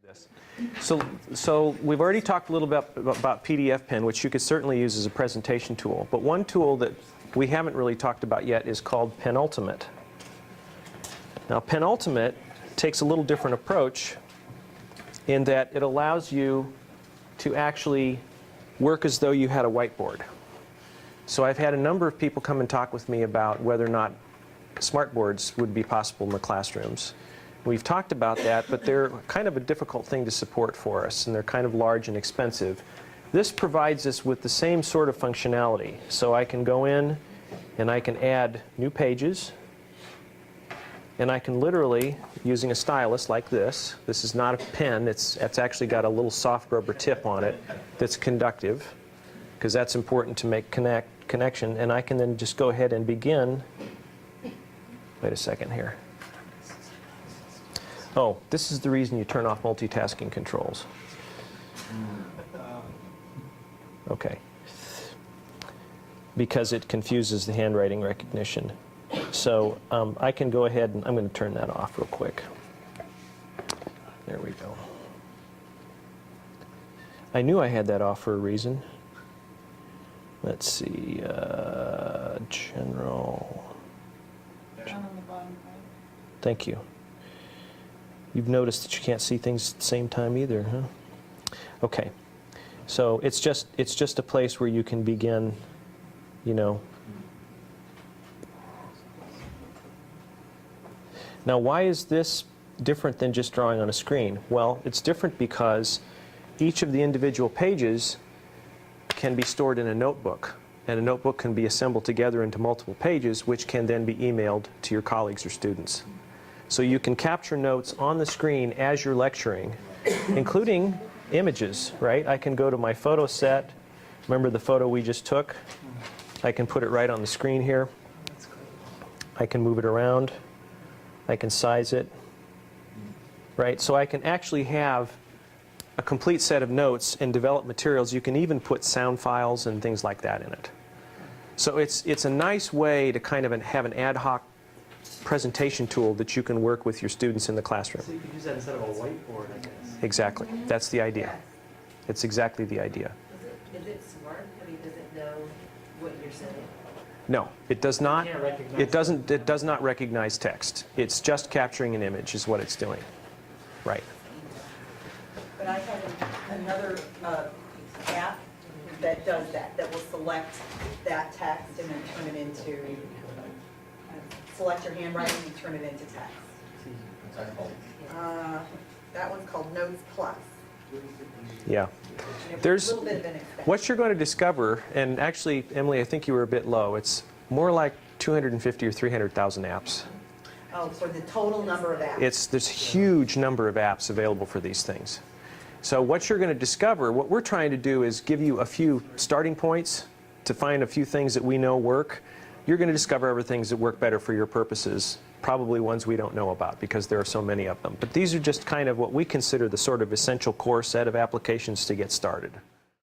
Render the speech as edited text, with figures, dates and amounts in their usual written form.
This. So we've already talked a little bit about PDFpen, which you could certainly use as a presentation tool. But one tool that we haven't really talked about yet is called Penultimate. Now Penultimate takes a little different approach in that it allows you to actually work as though you had a whiteboard. So I've had a number of people come and talk with me about whether or not smartboards would be possible in the classrooms. We've talked about that, but they're kind of a difficult thing to support for us, and they're kind of large and expensive. This provides us with the same sort of functionality. So I can go in and I can add new pages, and I can literally, using a stylus like this is not a pen, it's actually got a little soft rubber tip on it that's conductive, because that's important to make connection, and I can then just go ahead and begin. Wait a second here. Oh, this is the reason you turn off multitasking controls. Okay. Because it confuses the handwriting recognition. So I can go ahead and I'm going to turn that off real quick. There we go. I knew I had that off for a reason. Let's see, general. Thank you. You've noticed that you can't see things at the same time either, huh? Okay. So it's just a place where you can begin, you know. Now, why is this different than just drawing on a screen? Well, it's different because each of the individual pages can be stored in a notebook, and a notebook can be assembled together into multiple pages, which can then be emailed to your colleagues or students. So you can capture notes on the screen as you're lecturing, including images, right? I can go to my photo set. Remember the photo we just took? I can put it right on the screen here. I can move it around. I can size it, right? So I can actually have a complete set of notes and develop materials. You can even put sound files and things like that in it. So it's a nice way to kind of have an ad hoc presentation tool that you can work with your students in the classroom. So you could use that instead of a whiteboard, I guess. Exactly. That's the idea. It's exactly the idea. Is it smart? I mean, does it know what you're saying? No, it does not. Can't recognize It does not recognize text. It's just capturing an image is what it's doing. Right. But I have another app that does that, that will select that text and then turn it into, select your handwriting and turn it into text. That one's called Notes Plus. Yeah. There's a little bit of an expense. What you're going to discover, and actually, Emily, I think you were a bit low. It's more like 250 or 300,000 apps. Oh, for the total number of apps. There's a huge number of apps available for these things. So what you're going to discover, what we're trying to do is give you a few starting points to find a few things that we know work. You're going to discover other things that work better for your purposes, probably ones we don't know about because there are so many of them. But these are just kind of what we consider the sort of essential core set of applications to get started.